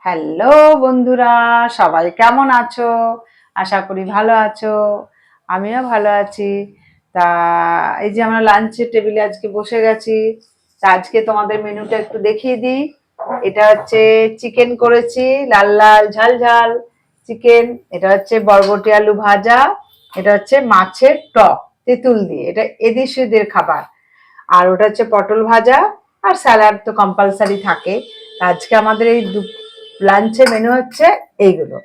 Hello বন্ধুরা, সবাই কেমন আছো? আশা করি ভালো আছো। আমিও ভালো আছি। তা এই যে আমরা লাঞ্চের টেবিলে আজকে বসে গেছি। তা আজকে তোমাদের মেনুটা একটু দেখিয়ে দিই। এটা হচ্ছে চিকেন করেছি, লাল লাল ঝাল ঝাল চিকেন। এটা হচ্ছে বরবটি আলু ভাজা। এটা হচ্ছে মাছের টক তেঁতুল দিয়ে, এটা এদেশের খাবার। আর ওটা হচ্ছে পটল ভাজা, আর স্যালাড তো কম্পালসারি থাকে। আজকে আমাদের এই লাঞ্চে মেনু হচ্ছে এইগুলো।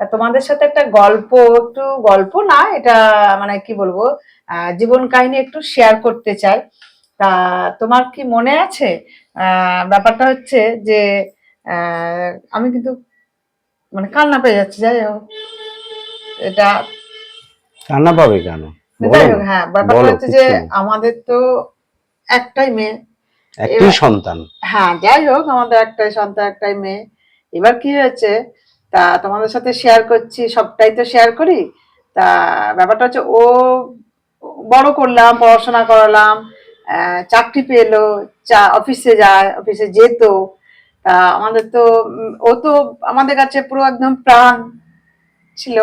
তা তোমাদের সাথে একটা গল্প, একটু গল্প না এটা, মানে কি বলবো, জীবন কাহিনী একটু শেয়ার করতে চাই। তা তোমার কি মনে আছে? ব্যাপারটা হচ্ছে যে আমি কিন্তু মানে কান্না পেয়ে যাচ্ছি, যাই হোক এটা। কান্না পাবে কেন? যাই বলো হোক, না। হ্যাঁ, ব্যাপারটা বলো, হচ্ছে যে কিচ্ছু নেই। আমাদের তো একটাই মেয়ে। একটি এবার সন্তান। হ্যাঁ, যাই হোক, আমাদের একটাই সন্তান, একটাই মেয়ে। এবার কি হয়েছে, তা তোমাদের সাথে শেয়ার করছি, সবটাই তো শেয়ার করি। তা ব্যাপারটা হচ্ছে ও বড় করলাম, পড়াশোনা করালাম, চাকরি পেলো, অফিসে যায়, অফিসে যেত। তা আমাদের তো ও তো আমাদের কাছে পুরো একদম প্রাণ ছিল।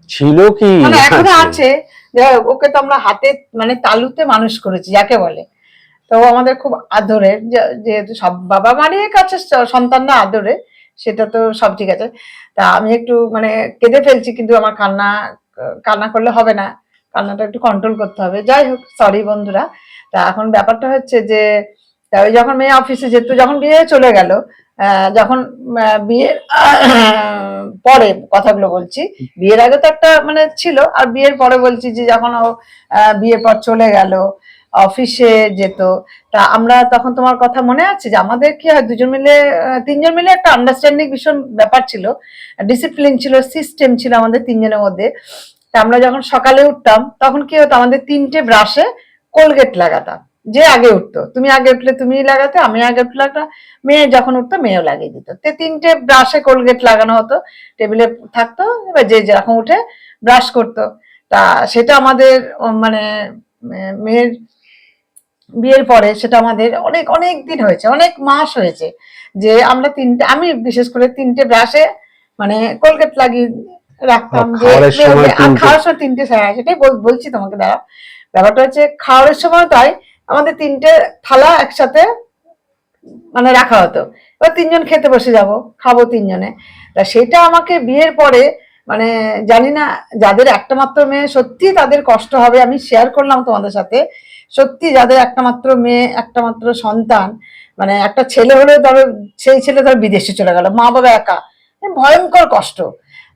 ছিল কি মানে এখনো আছে? আছে। যাই হোক, ওকে তো আমরা হাতে মানে তালুতে মানুষ করেছি যাকে বলে। তো ও আমাদের খুব আদরের, যেহেতু সব বাবা মারই কাছে সন্তানরা আদরে, সেটা তো সব ঠিক আছে। তা আমি একটু মানে কেঁদে ফেলছি, কিন্তু আমার কান্না করলে হবে না, কান্নাটা একটু কন্ট্রোল করতে হবে। যাই হোক, সরি বন্ধুরা। তা এখন ব্যাপারটা হচ্ছে যে তা ওই যখন মেয়ে অফিসে যেত, যখন বিয়ে চলে গেল, যখন বিয়ের পরে কথাগুলো বলছি, বিয়ের আগে তো একটা মানে ছিল, আর বিয়ের পরে বলছি যে যখন ও বিয়ের পর চলে গেল, অফিসে যেত। তা আমরা তখন, তোমার কথা মনে আছে যে আমাদের কি হয়, দুজন মিলে তিনজন মিলে একটা আন্ডারস্ট্যান্ডিং ভীষণ ব্যাপার ছিল, ডিসিপ্লিন ছিল, সিস্টেম ছিল আমাদের তিনজনের মধ্যে। তা আমরা যখন সকালে উঠতাম, তখন কি হতো, আমাদের তিনটে ব্রাশে কোলগেট লাগাতাম। যে আগে উঠতো, তুমি আগে উঠলে তুমি লাগাতে, আমি আগে উঠলে একটা, মেয়ে যখন উঠতো মেয়েও লাগিয়ে দিত। তো তিনটে ব্রাশে কোলগেট লাগানো হতো, টেবিলে থাকতো, এবার যে যখন উঠে ব্রাশ করতো। তা সেটা আমাদের মানে মেয়ের বিয়ের পরে সেটা আমাদের অনেক অনেক দিন হয়েছে, অনেক মাস হয়েছে, যে আমরা তিনটে, আমি বিশেষ করে তিনটে ব্রাশে মানে কোলগেট লাগিয়ে রাখতাম, যে খাবারের সময় আর তিনটে। খাওয়ার সময় তিনটে, হ্যাঁ সেটাই বলছি তোমাকে, দাঁড়া। ব্যাপারটা হচ্ছে খাওয়ার সময় তাই আমাদের তিনটে থালা একসাথে মানে রাখা হতো। এবার তিনজন খেতে বসে যাব, খাবো তিনজনে। তা সেটা আমাকে বিয়ের পরে মানে, জানি না, যাদের একটা মাত্র মেয়ে সত্যি তাদের কষ্ট হবে, আমি শেয়ার করলাম তোমাদের সাথে। সত্যি যাদের একটা মাত্র মেয়ে, একটা মাত্র সন্তান, মানে একটা ছেলে হলে ধরো, সেই ছেলে ধর বিদেশে চলে গেল, মা বাবা একা, ভয়ঙ্কর কষ্ট।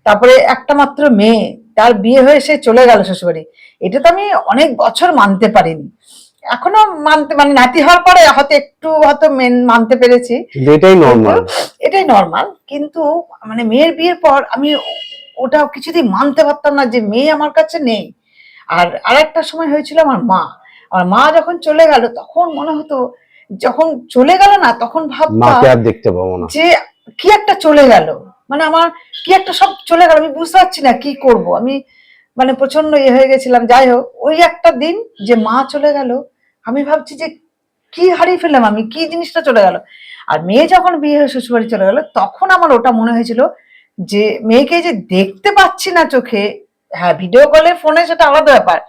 তারপরে একটা মাত্র মেয়ে, তার বিয়ে হয়ে সে চলে গেল শ্বশুরবাড়ি, এটা তো আমি অনেক বছর মানতে পারিনি। এখনো মানতে, মানে নাতি হওয়ার পরে হয়তো একটু হয়তো মানতে পেরেছি। কিন্তু এটাই কিন্তু নর্মাল। এটাই নর্মাল, কিন্তু মানে মেয়ের বিয়ের পর আমি ওটা কিছুতেই মানতে পারতাম না যে মেয়ে আমার কাছে নেই। আর আরেকটা সময় হয়েছিল, আমার মা যখন চলে গেল, তখন মনে হতো, যখন চলে গেল না, তখন ভাবতাম মাকে আর দেখতে পাবো না। যে কি একটা চলে গেল, মানে আমার কি একটা সব চলে গেল, আমি বুঝতে পারছি না কি করব আমি, মানে প্রচন্ড ইয়ে হয়ে গেছিলাম। যাই হোক, ওই একটা দিন যে মা চলে গেল, আমি ভাবছি যে কি হারিয়ে ফেললাম আমি, কি জিনিসটা চলে গেল। আর মেয়ে যখন বিয়ে হয়ে শ্বশুরবাড়ি চলে গেল, তখন আমার ওটা মনে হয়েছিল যে মেয়েকে যে দেখতে পাচ্ছি না চোখে, হ্যাঁ ভিডিও কলে ফোনে সেটা আলাদা ব্যাপার,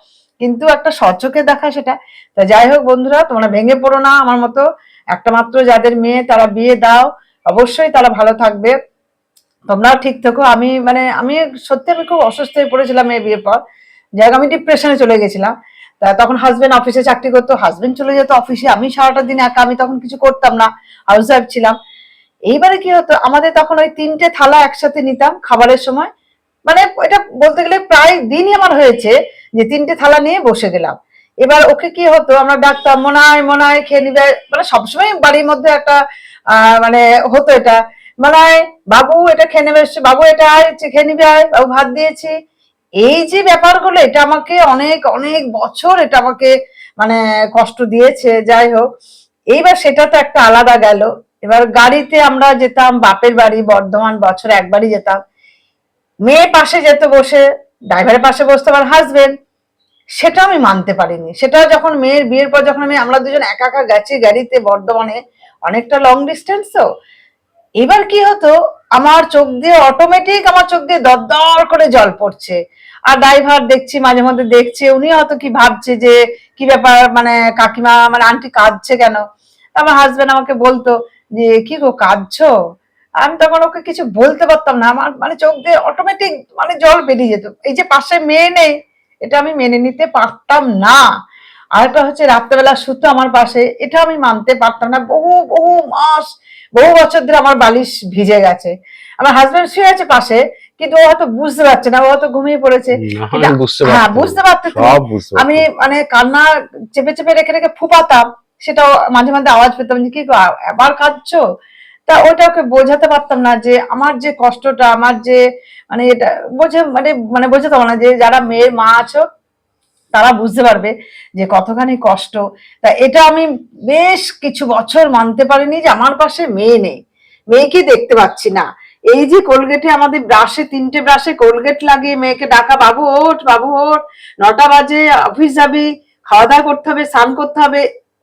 কিন্তু একটা সচোখে দেখা সেটা। তা যাই হোক বন্ধুরা, তোমরা ভেঙে পড়ো না আমার মতো, একটা মাত্র যাদের মেয়ে তারা বিয়ে দাও, অবশ্যই তারা ভালো থাকবে, তোমরাও ঠিক থেকো। আমি মানে আমি সত্যি আমি খুব অসুস্থ হয়ে পড়েছিলাম মেয়ে বিয়ের পর, যাই হোক আমি ডিপ্রেশনে চলে গেছিলাম। তা তখন হাজবেন্ড অফিসে চাকরি করতো, হাজবেন্ড চলে যেত অফিসে, আমি সারাটা দিন একা, আমি তখন কিছু করতাম না, হাউস ওয়াইফ ছিলাম। এইবারে কি হতো, আমাদের তখন ওই তিনটে থালা একসাথে নিতাম খাবারের সময়, মানে এটা বলতে গেলে প্রায় দিনই আমার হয়েছে যে তিনটে থালা নিয়ে বসে গেলাম। এবার ওকে কি হতো, আমরা ডাকতাম, মনায় মনায় খেয়ে নিবে, মানে সবসময় বাড়ির মধ্যে একটা মানে হতো এটা, মনায় বাবু এটা খেয়ে নেবে, বাবু এটা আয় খেয়ে নিবে, আয় বাবু ভাত দিয়েছি। এই যে ব্যাপারগুলো, এটা আমাকে অনেক অনেক বছর এটা আমাকে মানে কষ্ট দিয়েছে। যাই হোক, এইবার সেটা তো একটা আলাদা গেল। এবার গাড়িতে আমরা যেতাম বাপের বাড়ি বর্ধমান, বছরে একবারই যেতাম। মেয়ে পাশে যেত বসে, ড্রাইভারের পাশে বসতো আমার হাজবেন্ড, সেটা আমি মানতে পারিনি। সেটা যখন মেয়ের বিয়ের পর, যখন আমরা দুজন একা একা গেছি গাড়িতে বর্ধমানে, অনেকটা লং ডিস্টেন্স তো, এবার কি হতো, আমার চোখ দিয়ে অটোমেটিক আমার চোখ দিয়ে দরদর করে জল পড়ছে। আর ড্রাইভার দেখছি মাঝে মধ্যে দেখছে, উনি হয়তো কি ভাবছে যে কি ব্যাপার, মানে কাকিমা মানে আন্টি কাঁদছে কেন। আমার হাজবেন্ড আমাকে বলতো যে কি গো কাঁদছো। আমি তখন ওকে কিছু বলতে পারতাম না, আমার মানে চোখ দিয়ে অটোমেটিক মানে জল বেরিয়ে যেত। এই যে পাশে মেয়ে নেই, এটা আমি মেনে নিতে পারতাম না। আরেকটা হচ্ছে রাত্রেবেলা শুতো আমার পাশে, এটা আমি মানতে পারতাম না। বহু বহু মাস, বহু বছর ধরে আমার বালিশ ভিজে গেছে। আমার হাজবেন্ড শুয়ে আছে পাশে, কিন্তু ও হয়তো বুঝতে পারছে না, ও হয়তো ঘুমিয়ে পড়েছে। আমি বুঝতে হ্যাঁ, পারতাম, বুঝতে পারতে সব বুঝতে আমি পারতাম। মানে কান্না চেপে চেপে রেখে রেখে ফুপাতাম, সেটাও মাঝে মাঝে আওয়াজ পেতাম যে কি গো, আবার কাঁদছো। তা ওটা ওকে বোঝাতে পারতাম না যে আমার যে কষ্টটা, আমার যে মানে এটা বোঝে মানে মানে বোঝাতে পারবো না যে যারা মেয়ের মা আছো তারা বুঝতে পারবে যে কতখানি কষ্ট। তা এটা আমি বেশ কিছু বছর মানতে পারিনি যে আমার পাশে মেয়ে নেই, মেয়েকে দেখতে পাচ্ছি না। এই যে কোলগেটে আমাদের ব্রাশে 3টে ব্রাশে কোলগেট লাগিয়ে মেয়েকে ডাকা, বাবু ওঠ বাবু ওঠ, 9টা বাজে অফিস যাবি, খাওয়া দাওয়া করতে হবে, স্নান করতে হবে।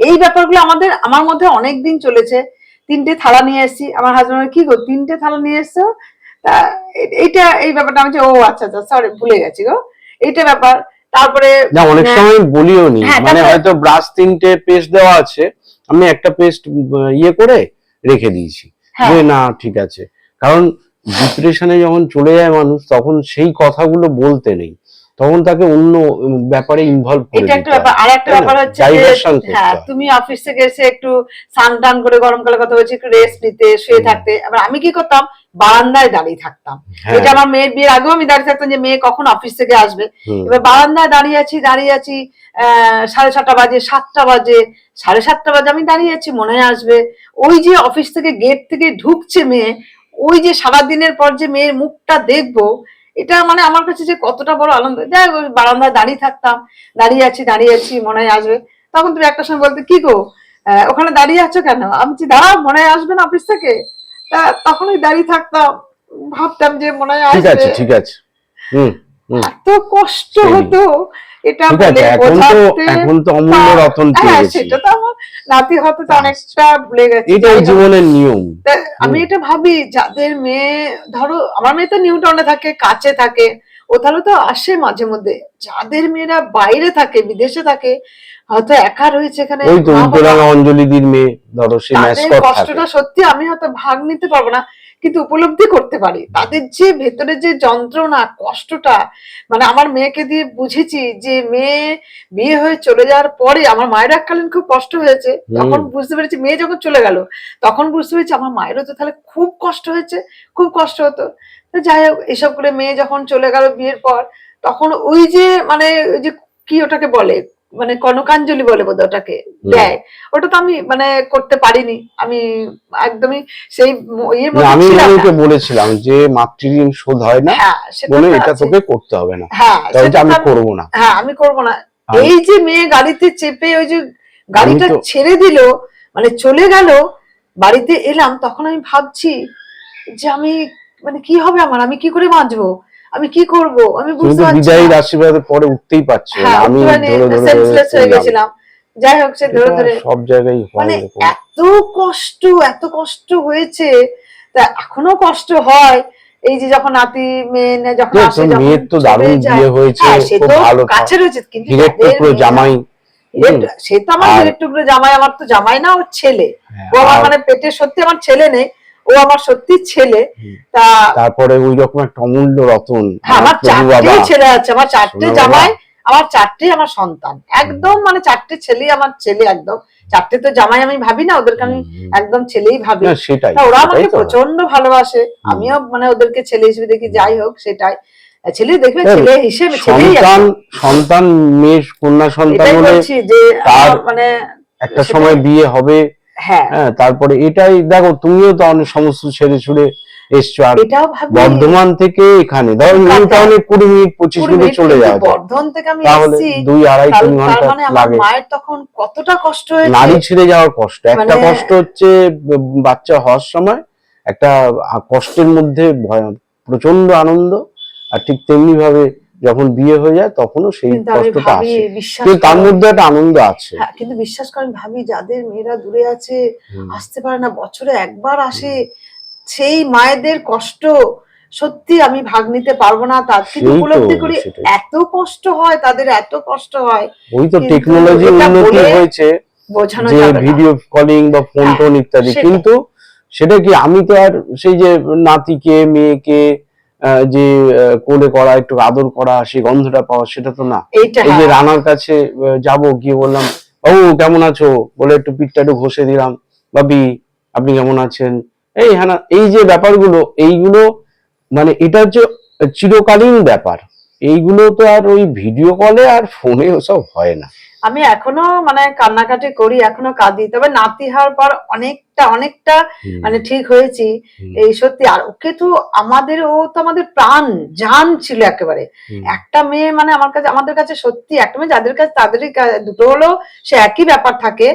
এই ব্যাপারগুলো আমার মধ্যে অনেক দিন চলেছে। 3টে থালা নিয়ে এসেছি, আমার হাজবেন্ড কি গো 3টে থালা নিয়ে এসছো। তা এইটা এই ব্যাপারটা আমি ও আচ্ছা আচ্ছা সরি ভুলে গেছি গো, এইটা ব্যাপার। তারপরে না, অনেক সময় বলিও নি, হ্যাঁ, মানে তারপরে হয়তো ব্রাশ 3টে পেস্ট দেওয়া আছে, আমি একটা পেস্ট ইয়ে করে রেখে দিয়েছি যে হ্যাঁ না ঠিক আছে। কারণ ডিপ্রেশনে যখন চলে যায় মানুষ, তখন সেই কথাগুলো বলতে নেই, তখন তাকে অন্য ব্যাপারে ইনভলভ করে এটা একটা দিতে ব্যাপার। হয়, আর একটা তাই না? ব্যাপার হচ্ছে যে ডাইভারশন করতে হ্যাঁ, হয়। তুমি অফিস থেকে এসে একটু স্নান টান করে গরমকালের কথা বলছি একটু রেস্ট নিতে, শুয়ে থাকতে। আবার আমি কি করতাম, বারান্দায় দাঁড়িয়ে থাকতাম। হ্যাঁ। এটা আমার মেয়ের বিয়ের আগেও আমি দাঁড়িয়ে থাকতাম যে মেয়ে কখন অফিস থেকে আসবে। এবার বারান্দায় দাঁড়িয়ে আছি 6:30 বাজে, 7টা বাজে, 7:30 বাজে আমি দাঁড়িয়ে আছি, মনে হয় আসবে। ওই যে অফিস থেকে গেট থেকে ঢুকছে মেয়ে, ওই যে সারাদিনের পর যে মেয়ের মুখটা দেখবো, এটা মানে আমার কাছে যে কতটা বড় আনন্দ। যাই হোক, ওই বারান্দায় দাঁড়িয়ে থাকতাম, দাঁড়িয়ে আছি মনে হয় আসবে। তখন তুমি একটা সময় বলতে কি গো ওখানে দাঁড়িয়ে আছো কেন, আমি বলছি দাঁড়াও মনে হয় আসবে না অফিস থেকে। তা তখন ওই দাঁড়িয়ে থাকতাম, ভাবতাম যে মনে হয় ঠিক আসবে। আছে, ঠিক আছে। হুম হুম। এত কষ্ট সেই হতো, এটা ঠিক বলে আছে, বোঝাতে এখন তো অমূল্য রতন পেয়ে হ্যাঁ গেছি, সেটা তো আমার নাতি হতে তো অনেকটা ভুলে গেছি। এটাই জীবনের নিয়ম। তা আমি এটা ভাবি যাদের মেয়ে, ধরো আমার মেয়ে তো নিউটাউনে থাকে, কাছে থাকে, ও তাহলে তো আসে মাঝে মধ্যে। যাদের মেয়েরা বাইরে থাকে, বিদেশে থাকে, হয়তো একা রয়েছে এখানে ওই তো মা বাবা, উত্তরাঙ্গা অঞ্জলিদির মেয়ে, ধরো সে তাদের ম্যাসকট থাকে। কষ্টটা সত্যি আমি হয়তো ভাগ নিতে পারবো না, কিন্তু উপলব্ধি করতে পারি তাদের যে ভেতরে যে যন্ত্রণা কষ্টটা। মানে আমার মেয়েকে দিয়ে বুঝেছি যে মেয়ে বিয়ে হয়ে চলে যাওয়ার পরে আমার মায়ের এককালীন খুব কষ্ট হয়েছে, তখন বুঝতে পেরেছি মেয়ে যখন চলে গেল তখন বুঝতে পেরেছি আমার মায়েরও তো তাহলে খুব কষ্ট হয়েছে, খুব কষ্ট হতো। তো যাই হোক, এসব করে মেয়ে যখন চলে গেল বিয়ের পর, তখন ওই যে মানে ওই যে কি ওটাকে বলে, মানে কনকাঞ্জলি বলে বোধ ওটাকে দেয়, ওটা তো আমি মানে করতে পারিনি। আমি একদমই সেই ইয়ের মধ্যে আমি ছিলাম না। ওকে বলেছিলাম যে মাতৃঋণ শোধ হয় না, হ্যাঁ সেটা বলে তো এটা আছে। তোকে করতে হবে না, হ্যাঁ তাহলে সেটা তো আমি করবো না। হ্যাঁ আমি করবো না। আমি এই যে মেয়ে গাড়িতে চেপে ওই যে আমি গাড়িটা তো ছেড়ে দিল, মানে চলে গেল, বাড়িতে এলাম, তখন আমি ভাবছি যে আমি মানে কি হবে আমার, আমি কি করে বাঁচবো, আমি কি করব, আমি তুমি বুঝতে তো পারছি না। বিদায়ীর আশীর্বাদের পরে উঠতেই পারছিলে না, হ্যাঁ আমি উঠতে পারিনি, ধরে ধরে ধরে সেন্সলেস হয়ে তুললাম। গেছিলাম। যাই হোক, সে ধরে এটা ধরে সব জায়গায় হয় মানে এরকম। এত কষ্ট, এত কষ্ট হয়েছে। তা এখনো কষ্ট হয়। এই যে যখন নাতি মেয়ে যখন না, আসে, তোর যখন মেয়ের তো চলে দারুণ যায়, বিয়ে হয়েছে, হ্যাঁ সে খুব তো ভালো, কাছে রয়েছে, কিন্তু হীরের যাদের টুকরো মেয়েরা জামাই। সে তো আমার আর হীরের টুকরো জামাই, আমার তো জামাই না, ওর ছেলে। ও আমার আর মানে পেটে সত্যি আমার ছেলে নেই, ও আমার সত্যি ছেলে। তা তারপরে ওই রকম একটা অমূল্য রতন, হ্যাঁ, আমার আমার প্রভু বাবা, 4টে ছেলে আছে, আমার 4টে সোনা বাবা। জামাই, আমার 4টে আমার সন্তান, একদম মানে 4টে ছেলে আমার ছেলে একদম। 4টে তো জামাই আমি ভাবি না, ওদেরকে আমি একদম ছেলেই ভাবি। না সেটাই, তা ওরা সেটাই আমাকে তো হয়। প্রচন্ড ভালোবাসে, আমিও মানে ওদেরকে ছেলে হিসেবে দেখি। যাই হোক, সেটাই ছেলে দেখবে, ছেলে হিসেবে ছেলেই আছে। সন্তান, সন্তান মেয়ে কন্যা সন্তান এটাই হলে বলছি যে তার মানে একটা সেটাই। সময় বিয়ে হবে। হ্যাঁ হ্যাঁ, তারপরে এটাই দেখো, তুমিও তো অনেক সমস্ত ছেড়ে ছুড়ে এসছো, আর এটাও ভাবি বর্ধমান থেকে এখানে ধরো নিউ টাউনে 20 মিনিট 25 মিনিট চলে কিন্তু যাওয়া যায়, বর্ধন থেকে আমি তাহলে এসেছি, 2-2.5-3 তার ঘন্টা মানে আমার লাগে। মায়ের তখন কতটা কষ্ট হয়েছে। নারী ছেড়ে যাওয়ার কষ্ট, একটা মানে কষ্ট হচ্ছে বাচ্চা হওয়ার সময়, একটা কষ্টের মধ্যে প্রচন্ড আনন্দ, আর ঠিক তেমনি ভাবে যখন বিয়ে হয়ে যায় তখনও সেই কিন্তু আমি কষ্টটা ভাবি, আসে, বিশ্বাস কিন্তু তার করো, মধ্যে একটা আনন্দ আছে। হ্যাঁ কিন্তু বিশ্বাস করেন ভাবি, যাদের মেয়েরা দূরে আছে, আসতে পারে না, বছরে একবার আসে, সেই মায়েদের কষ্ট সত্যি আমি ভাগ নিতে পারবো না, তার কিন্তু সেই তো, উপলব্ধি করি সেটাই। এত কষ্ট হয় তাদের, এত কষ্ট হয়। ওই তো কিন্তু টেকনোলজি এটা উন্নতি বলে হয়েছে বোঝানো যে যাবে না। ভিডিও কলিং বা ফোন হ্যাঁ, টোন ইত্যাদি, সেটাই। কিন্তু সেটা কি আমি তো আর সেই যে নাতিকে মেয়েকে যে কোলে করা, একটু আদর করা, সেই গন্ধটা পাওয়া, সেটা তো না। এইটা এই যে হ্যাঁ, রানার কাছে যাব, গিয়ে বললাম ও কেমন আছো, বলে একটু পিঠটা একটু ঘষে দিলাম, বাবি আপনি কেমন আছেন, এই হ্যাঁ না, এই যে ব্যাপারগুলো, এইগুলো মানে এটা হচ্ছে চিরকালীন ব্যাপার। এইগুলো তো আর ওই ভিডিও কলে আর ফোনে ওসব হয় না। আমি এখনো মানে কান্নাকাটি করি, এখনো কাঁদি, তবে নাতি হওয়ার পর অনেকটা অনেকটা হুম, মানে ঠিক হয়েছি। হুম, এই সত্যি, আর ওকে তো আমাদের, ও তো আমাদের প্রাণ জান ছিল একেবারে। হুম, একটা মেয়ে মানে আমার কাছে, আমাদের কাছে সত্যি একটা মেয়ে, যাদের কাছে তাদেরই দুটো হলেও সে একই ব্যাপার থাকে,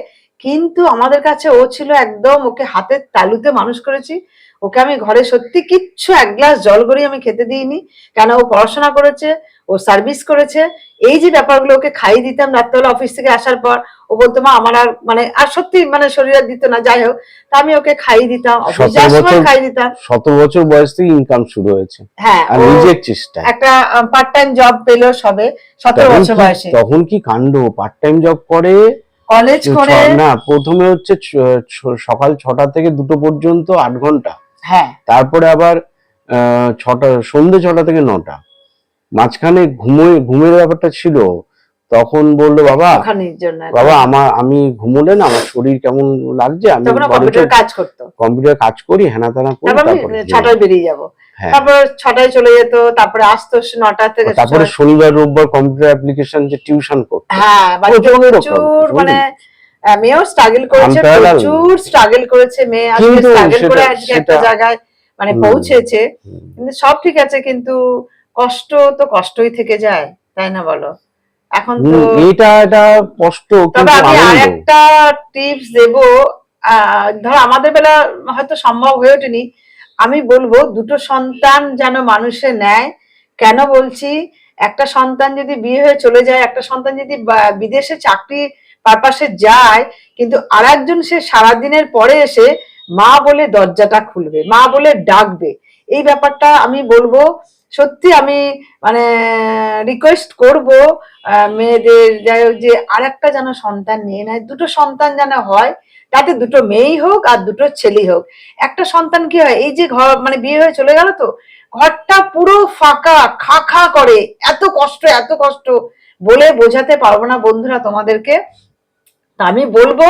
কিন্তু আমাদের কাছে ও ছিল একদম, ওকে হাতের তালুতে মানুষ করেছি। ওকে আমি ঘরে সত্যি কিচ্ছু, এক গ্লাস জল গড়িয়ে আমি খেতে দিইনি, কেন ও পড়াশোনা করেছে, ও সার্ভিস করেছে। এই যে ব্যাপারগুলো ওকে খাইয়ে দিতাম রাত্রেবেলা অফিস থেকে আসার পর, ও বলতো মা আমার আর মানে আর সত্যি মানে শরীর আর দিত না, যাই হোক, তা আমি ওকে খাইয়ে দিতাম, অফিস 17 যাওয়ার সময় বছর খাইয়ে দিতাম। 17 বছর বয়স থেকে ইনকাম শুরু হয়েছে, হ্যাঁ, আর ও নিজের চেষ্টায়। একটা পার্ট টাইম জব পেলো সবে 17 বছর বয়সে, তখন কি কাণ্ড, পার্ট টাইম জব করে। কলেজ করে। না, প্রথমে হচ্ছে সকাল 6টা থেকে 2টো পর্যন্ত 8 ঘন্টা, হ্যাঁ, তারপরে আবার 6টা, সন্ধ্যে 6টা থেকে 9টা, মাঝখানে ঘুমের ব্যাপারটা ছিল। তখন বললো বাবা, একটুখানির জন্য বাবা তাই না, আমার, আমি ঘুমোলে না আমার শরীর কেমন লাগছে, আমি তখন বরঞ্চ কম্পিউটার কাজ করতো। কম্পিউটার কাজ করি, হেনা তেনা করি, তারপর আমি তারপরে 6টায় বেরিয়ে যাব, হ্যাঁ। তারপর 6টায় চলে যেত, তারপরে আসতো 9টা থেকে তারপরে শনিবার রোববার কম্পিউটার অ্যাপ্লিকেশন যে টিউশন করতো, হ্যাঁ, বাড়িতে প্রচন্ড প্রচুর মানে মেয়েও স্ট্রাগল করেছে, আনপ্যারালাল। প্রচুর স্ট্রাগল করেছে মেয়ে, আজকে কিন্তু স্ট্রাগল করে সেটা আজকে একটা সেটা জায়গায় মানে হুম, পৌঁছেছে। হুম, কিন্তু সব ঠিক আছে, কিন্তু কষ্ট তো কষ্টই থেকে যায়, তাই না বলো? এখন তো এটা কষ্ট তবে কিন্তু আমি আর আনন্দ। একটা টিপস দেবো। ধর আমাদের বেলা হয়তো সম্ভব হয়ে ওঠেনি, আমি বলবো দুটো সন্তান যেন মানুষে নেয়। কেন বলছি, একটা সন্তান যদি বিয়ে হয়ে চলে যায়, একটা সন্তান যদি বিদেশে চাকরি পারপাসে যায়, কিন্তু আর একজন সে সারাদিনের পরে এসে মা বলে দরজাটা খুলবে, মা বলে ডাকবে, এই ব্যাপারটা আমি বলবো। সত্যি আমি মানে রিকোয়েস্ট করব মেয়েদের, যাই হোক, যে আর একটা যেন সন্তান নিয়ে নেয়, দুটো সন্তান যেন হয়, তাতে দুটো মেয়েই হোক আর দুটো ছেলেই হোক। একটা সন্তান কি হয়, এই যে ঘর মানে বিয়ে হয়ে চলে গেল তো, ঘরটা পুরো ফাঁকা, খা খা করে, এত কষ্ট, এত কষ্ট বলে বোঝাতে পারবো না বন্ধুরা তোমাদেরকে। তা আমি বলবো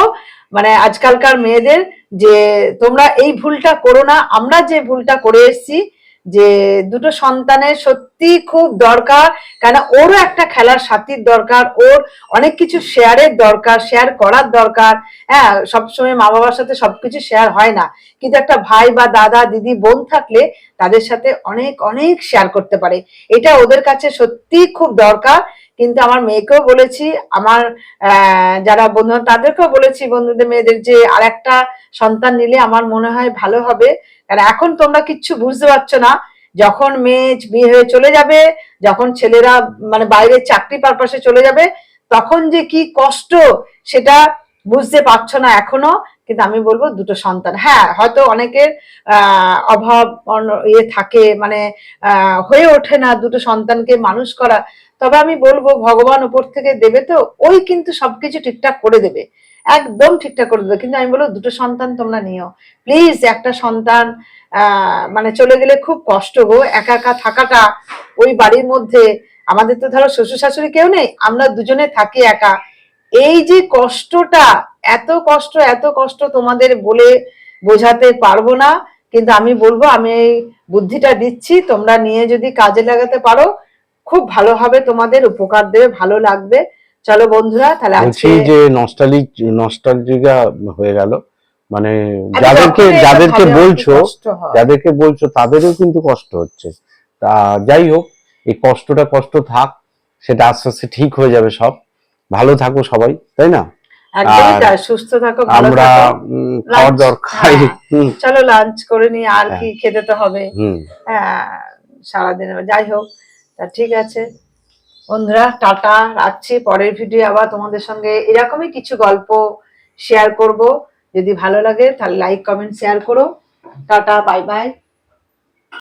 মানে আজকালকার মেয়েদের, যে তোমরা এই ভুলটা করো না, আমরা যে ভুলটা করে এসেছি, যে দুটো সন্তানের সত্যি খুব দরকার, কেন ওরও একটা খেলার সাথীর দরকার, ওর অনেক কিছু শেয়ারের দরকার, শেয়ার করার দরকার। হ্যাঁ, সবসময় মা বাবার সাথে সবকিছু শেয়ার হয় না, কিন্তু একটা ভাই বা দাদা দিদি বোন থাকলে তাদের সাথে অনেক অনেক শেয়ার করতে পারে, এটা ওদের কাছে সত্যি খুব দরকার। কিন্তু আমার মেয়েকেও বলেছি, আমার যারা বন্ধু তাদেরকেও বলেছি, বন্ধুদের মেয়েদের, যে আর একটা সন্তান নিলে আমার মনে হয় ভালো হবে। কারণ এখন তোমরা কিচ্ছু বুঝতে পারছো না, যখন মেয়ে বিয়ে হয়ে চলে যাবে, যখন ছেলেরা মানে বাইরে চাকরি পারপাসে চলে যাবে, তখন যে কি কষ্ট সেটা বুঝতে পারছো না এখনো। কিন্তু আমি বলবো দুটো সন্তান, হ্যাঁ হয়তো অনেকের অভাব ইয়ে থাকে, মানে হয়ে ওঠে না দুটো সন্তানকে মানুষ করা, তবে আমি বলবো ভগবান উপর থেকে দেবে তো, ওই কিন্তু সবকিছু ঠিকঠাক করে দেবে, একদম ঠিকঠাক করে দেবে। কিন্তু আমি বলবো দুটো সন্তান তোমরা নিও প্লিজ। একটা সন্তান মানে চলে গেলে খুব কষ্ট গো, একা একা থাকাটা ওই বাড়ির মধ্যে। আমাদের তো ধরো শ্বশুর শাশুড়ি কেউ নেই, আমরা দুজনে থাকি একা, এই যে কষ্টটা, এত কষ্ট, এত কষ্ট তোমাদের বলে বোঝাতে পারবো না। কিন্তু আমি বলবো, আমি এই বুদ্ধিটা দিচ্ছি, তোমরা নিয়ে যদি কাজে লাগাতে পারো খুব ভালো হবে, তোমাদের উপকার দেবে, ভালো লাগবে। চলো বন্ধুরা, তাহলে বলছি আজকে যে নস্টালজিকা হয়ে গেল, মানে আমি যখনই এটা যাদেরকে ভাবি আমার খুব বলছো, কষ্ট হয়। তাদেরও কিন্তু কষ্ট হচ্ছে। তা যাই হোক, এই কষ্ট থাক, সেটা আস্তে আস্তে ঠিক হয়ে যাবে সব। ভালো থাকো সবাই, তাই না? একদমই আর তাই, সুস্থ থাকো, ভালো আমরা থাকো। খাওয়ার লাঞ্চ, দরকার। হ্যাঁ হুম, চলো লাঞ্চ করে নি, আর হ্যাঁ, কি খেতে তো হবে। হুম, হ্যাঁ, সারাদিন যাই হোক, তা ঠিক আছে বন্ধুরা, টাটা, রাখছি। পরের ভিডিও আবার তোমাদের সঙ্গে এরকমই কিছু গল্প শেয়ার করব। যদি ভালো লাগে তাহলে লাইক কমেন্ট শেয়ার করো। Tata, bye bye.